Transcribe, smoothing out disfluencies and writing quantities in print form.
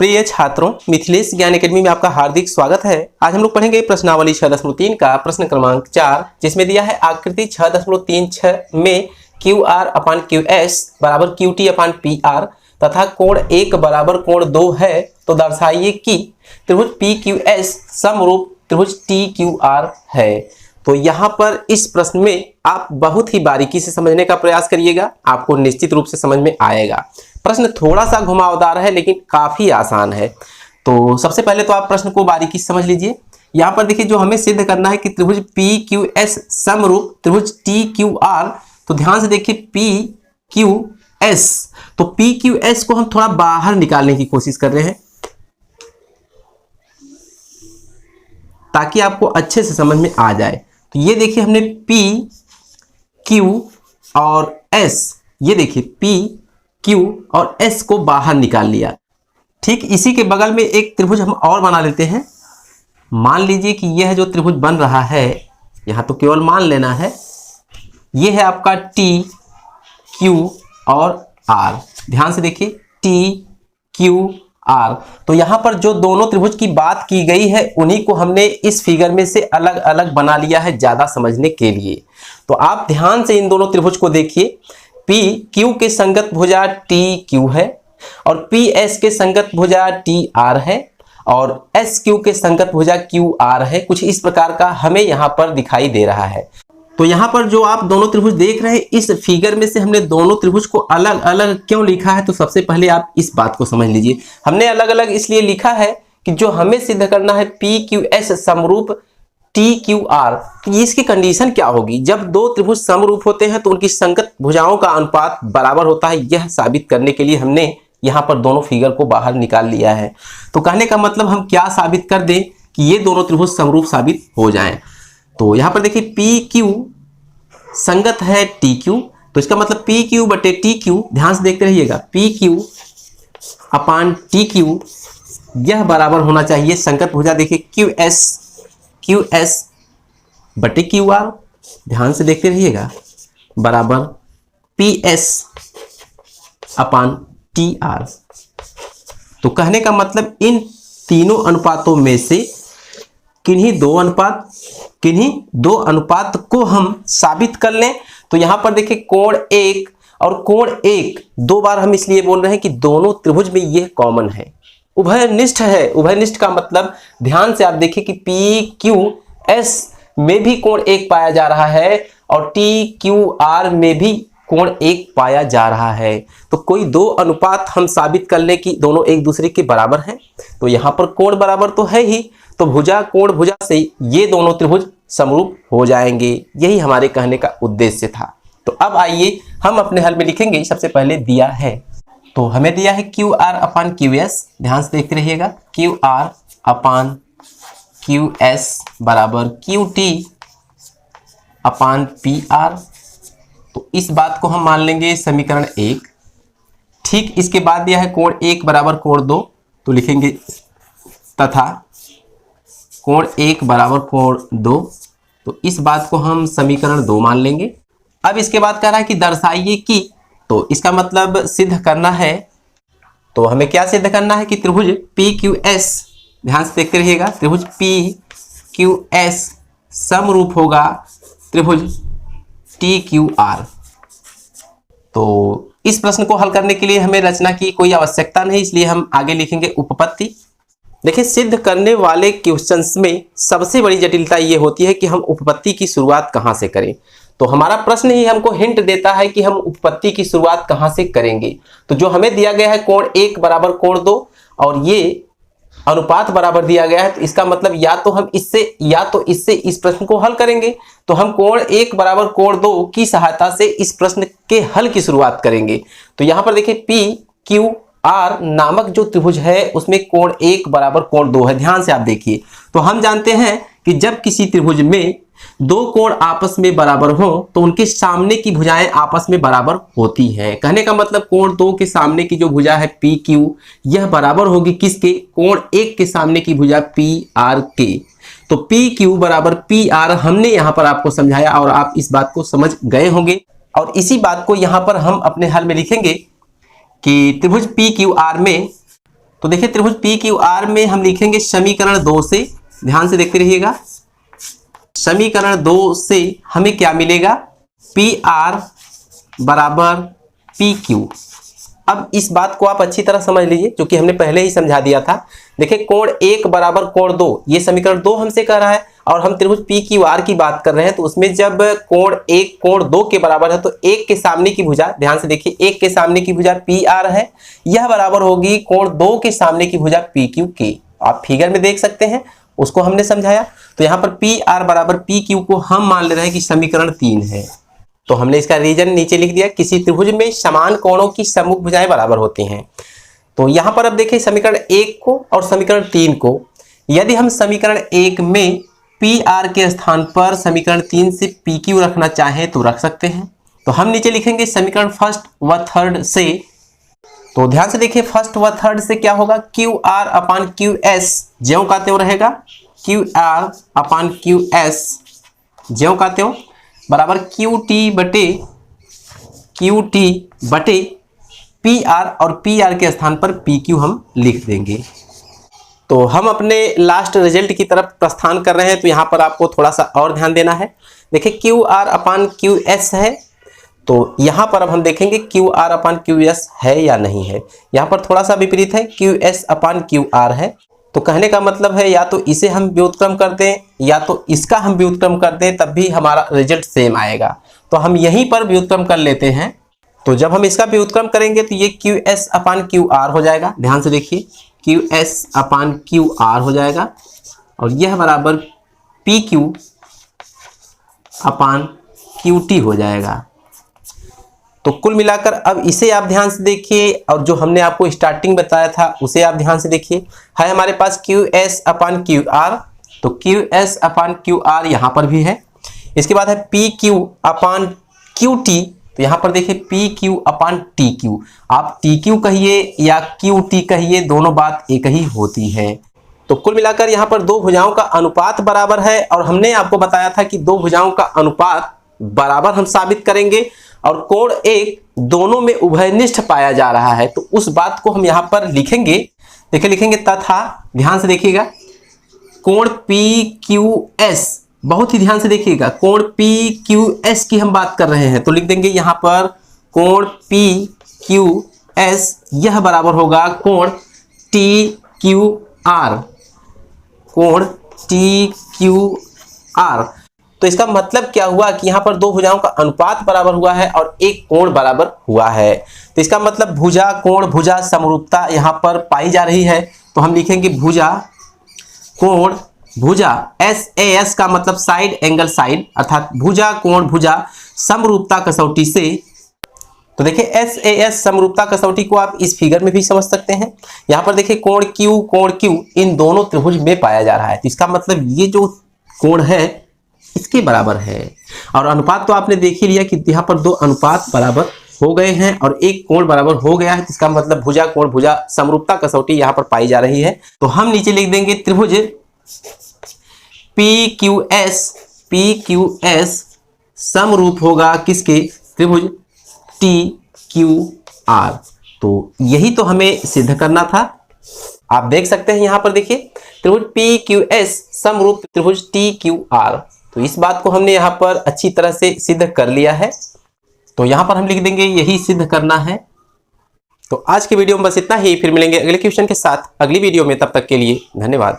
प्रिय छात्रों, मिथिलेश ज्ञान अकेडमी में आपका हार्दिक स्वागत है। आज हम लोग पढ़ेंगे प्रश्नावली 6.3 का प्रश्न क्रमांक 4, जिसमें दिया है आकृति 6.36 में QR अपान QS बराबर QT अपान PR तथा कोण 1 बराबर कोण 2 है, तो दर्शाइए कि त्रिभुज PQS समरूप त्रिभुज TQR है। तो यहाँ पर इस प्रश्न में आप बहुत ही बारीकी से समझने का प्रयास करिएगा, आपको निश्चित रूप से समझ में आएगा। प्रश्न थोड़ा सा घुमावदार है लेकिन काफी आसान है। तो सबसे पहले तो आप प्रश्न को बारीकी से समझ लीजिए। यहाँ पर देखिए, जो हमें सिद्ध करना है कि त्रिभुज PQS समरूप त्रिभुज TQR, तो ध्यान से देखिए PQS, तो PQS को हम थोड़ा बाहर निकालने की कोशिश कर रहे हैं ताकि आपको अच्छे से समझ में आ जाए। तो ये देखिए, हमने P, Q और S, ये देखिए P, Q और S को बाहर निकाल लिया। ठीक इसी के बगल में एक त्रिभुज हम और बना लेते हैं। मान लीजिए कि यह जो त्रिभुज बन रहा है, यहाँ तो केवल मान लेना है, यह है आपका T, Q और R। ध्यान से देखिए T, Q, R। तो यहाँ पर जो दोनों त्रिभुज की बात की गई है उन्हीं को हमने इस फिगर में से अलग अलग बना लिया है ज्यादा समझने के लिए। तो आप ध्यान से इन दोनों त्रिभुज को देखिए। PQ के संगत भुजा TQ है और PS के संगत भुजा TR है और SQ के संगत भुजा QR है। कुछ इस प्रकार का हमें यहाँ पर दिखाई दे रहा है। तो यहाँ पर जो आप दोनों त्रिभुज देख रहे हैं, इस फिगर में से हमने दोनों त्रिभुज को अलग अलग क्यों लिखा है, तो सबसे पहले आप इस बात को समझ लीजिए। हमने अलग अलग इसलिए लिखा है कि जो हमें सिद्ध करना है PQS समरूप TQR, तो इसकी कंडीशन क्या होगी। जब दो त्रिभुज समरूप होते हैं तो उनकी संगत भुजाओं का अनुपात बराबर होता है। यह साबित करने के लिए हमने यहाँ पर दोनों फिगर को बाहर निकाल लिया है। तो कहने का मतलब हम क्या साबित कर दें कि ये दोनों त्रिभुज समरूप साबित हो जाएं। तो यहाँ पर देखिए PQ संगत है TQ, तो इसका मतलब PQ बटे TQ, ध्यान से देखते रहिएगा, PQ अपान TQ यह बराबर होना चाहिए संगत भुजा देखिए QS बटे QR, ध्यान से देखते रहिएगा, बराबर PS अपान TR। तो कहने का मतलब इन तीनों अनुपातों में से किन्हीं दो अनुपात को हम साबित कर लें। तो यहां पर देखिए कोण 1 और कोण 1 दो बार हम इसलिए बोल रहे हैं कि दोनों त्रिभुज में यह कॉमन है, उभयनिष्ठ है। उभयनिष्ठ का मतलब ध्यान से आप देखिए कि PQS में भी कोण 1 पाया जा रहा है और TQR में भी कोण 1 पाया जा रहा है। तो कोई दो अनुपात हम साबित कर लें कि दोनों एक दूसरे के बराबर हैं। तो यहां पर कोण बराबर तो है ही, तो भुजा कोण भुजा से ये दोनों त्रिभुज समरूप हो जाएंगे। यही हमारे कहने का उद्देश्य था। तो अब आइए हम अपने हल में लिखेंगे। सबसे पहले दिया है, तो हमें दिया है QR अपान QS, ध्यान से देखते रहिएगा, QR अपान QS बराबर QT अपान PR। तो इस बात को हम मान लेंगे समीकरण 1। ठीक इसके बाद दिया है कोण 1 बराबर कोण 2, तो लिखेंगे तथा कोण 1 बराबर कोण 2, तो इस बात को हम समीकरण 2 मान लेंगे। अब इसके बाद कह रहा है कि दर्शाइए कि, तो इसका मतलब सिद्ध करना है। तो हमें क्या सिद्ध करना है कि त्रिभुज PQS, ध्यान से देखते रहिएगा, त्रिभुज PQS समरूप होगा त्रिभुज TQR। तो इस प्रश्न को हल करने के लिए हमें रचना की कोई आवश्यकता नहीं, इसलिए हम आगे लिखेंगे उपपत्ति। देखिए, सिद्ध करने वाले क्वेश्चंस में सबसे बड़ी जटिलता ये होती है कि हम उपपत्ति की शुरुआत कहाँ से करें। तो हमारा प्रश्न ही हमको हिंट देता है कि हम उपपत्ति की शुरुआत कहाँ से करेंगे। तो जो हमें दिया गया है कोण 1 बराबर कोण 2 और ये अनुपात बराबर दिया गया है, तो इसका मतलब या तो इससे इस प्रश्न को हल करेंगे। तो हम कोण 1 बराबर कोण 2 की सहायता से इस प्रश्न के हल की शुरुआत करेंगे। तो यहाँ पर देखिए PQR नामक जो त्रिभुज है उसमें कोण 1 बराबर कोण 2 है। ध्यान से आप देखिए, तो हम जानते हैं कि जब किसी त्रिभुज में दो कोण आपस में बराबर हो तो उनके सामने की भुजाएं आपस में बराबर होती हैं। कहने का मतलब कोण 2 के सामने की जो भुजा है PQ, यह बराबर होगी किसके, कोण 1 के सामने की भुजा PR के। तो PQ बराबर PR हमने यहाँ पर आपको समझाया और आप इस बात को समझ गए होंगे। और इसी बात को यहाँ पर हम अपने हल में लिखेंगे कि त्रिभुज PQR में तो देखिए त्रिभुज पी क्यू आर में हम लिखेंगे समीकरण 2 से, ध्यान से देखते रहिएगा। समीकरण 2 से हमें क्या मिलेगा, पी आर बराबर पी क्यू। अब इस बात को आप अच्छी तरह समझ लीजिए, क्योंकि हमने पहले ही समझा दिया था। देखिए कोण 1 बराबर कोण 2, ये समीकरण 2 हमसे कह रहा है, और हम त्रिभुज पी क्यू आर की बात कर रहे हैं। तो उसमें जब कोण 1 कोण 2 के बराबर है, तो 1 के सामने की भुजा, ध्यान से देखिए, 1 के सामने की भुजा पी आर है, यह बराबर होगी कोण 2 के सामने की भुजा पी क्यू के। आप फिगर में देख सकते हैं, उसको हमने समझाया। तो यहाँ पर पी आर बराबर पी क्यू को हम मान ले रहे हैं कि समीकरण 3 है। तो हमने इसका रीजन नीचे लिख दिया, किसी त्रिभुज में समान कोणों की सम्मुख भुजाएं बराबर होती हैं। तो यहाँ पर अब देखिए समीकरण 1 को और समीकरण 3 को, यदि हम समीकरण 1 में पी आर के स्थान पर समीकरण 3 से पी क्यू रखना चाहें तो रख सकते हैं। तो हम नीचे लिखेंगे समीकरण फर्स्ट व थर्ड से। तो ध्यान से देखिए, फर्स्ट व थर्ड से क्या होगा, Q R upon Q S ज्यों का त्यों रहेगा, Q R upon Q S ज्यों का त्यों बराबर क्यू टी बटे पी आर, और पी आर के स्थान पर पी क्यू हम लिख देंगे। तो हम अपने लास्ट रिजल्ट की तरफ प्रस्थान कर रहे हैं। तो यहाँ पर आपको थोड़ा सा और ध्यान देना है। देखिए Q R upon Q S है, तो यहाँ पर अब हम देखेंगे Q R upon Q S है या नहीं है। यहाँ पर थोड़ा सा विपरीत है, Q S upon Q are है। तो कहने का मतलब है या तो इसे हम व्युत्क्रम कर दें या तो इसका हम व्युत्क्रम कर दें, तब भी हमारा रिजल्ट सेम आएगा। तो हम यहीं पर व्युत्क्रम कर लेते हैं। तो जब हम इसका व्युत्क्रम करेंगे तो ये Q S upon Q are हो जाएगा। ध्यान से देखिए, Q S upon Q are हो जाएगा, और यह बराबर P Q upon Q T हो जाएगा। तो कुल मिलाकर अब इसे आप ध्यान से देखिए, और जो हमने आपको स्टार्टिंग बताया था उसे आप ध्यान से देखिए। है हमारे पास Q S upon Q R, तो Q S upon Q R यहाँ पर भी है। इसके बाद है P Q upon Q T, तो यहाँ पर देखिए P Q upon T Q. आप टी क्यू कहिए या क्यू टी कहिए, दोनों बात एक ही होती है। तो कुल मिलाकर यहाँ पर दो भुजाओं का अनुपात बराबर है, और हमने आपको बताया था कि दो भुजाओं का अनुपात बराबर हम साबित करेंगे, और कोण 1 दोनों में उभयनिष्ठ पाया जा रहा है। तो उस बात को हम यहाँ पर लिखेंगे। देखिए लिखेंगे तथा, ध्यान से देखिएगा, कोण पी क्यू एस, बहुत ही ध्यान से देखिएगा, कोण पी क्यू एस की हम बात कर रहे हैं। तो लिख देंगे यहाँ पर कोण पी क्यू एस, यह बराबर होगा कोण टी क्यू आर, कोण टी क्यू आर। तो इसका मतलब क्या हुआ कि यहाँ पर दो भुजाओं का अनुपात बराबर हुआ है और एक कोण बराबर हुआ है। तो इसका मतलब भुजा कोण भुजा समरूपता यहाँ पर पाई जा रही है। तो हम लिखेंगे भुजा कोण भुजा, एस ए एस का मतलब साइड एंगल साइड, अर्थात भुजा कोण भुजा समरूपता कसौटी से। तो देखिए एस ए एस समरूपता कसौटी को आप इस फिगर में भी समझ सकते हैं। यहाँ पर देखिए कोण क्यू इन दोनों त्रिभुज में पाया जा रहा है। तो इसका मतलब ये जो कोण है इसके बराबर है, और अनुपात तो आपने देख ही लिया कि यहाँ पर दो अनुपात बराबर हो गए हैं और एक कोण बराबर हो गया है। तो इसका मतलब भुजा कोण भुजा समरूपता कसौटी यहाँ पर पाई जा रही है। तो हम नीचे लिख देंगे त्रिभुज पी क्यू एस समरूप होगा किसके, त्रिभुज टी क्यू आर। तो यही तो हमें सिद्ध करना था। आप देख सकते हैं यहाँ पर देखिए त्रिभुज पी क्यू एस समरूप त्रिभुज टी क्यू आर। तो इस बात को हमने यहाँ पर अच्छी तरह से सिद्ध कर लिया है। तो यहाँ पर हम लिख देंगे यही सिद्ध करना है। तो आज के वीडियो में बस इतना ही, फिर मिलेंगे अगले क्वेश्चन के साथ अगली वीडियो में। तब तक के लिए धन्यवाद।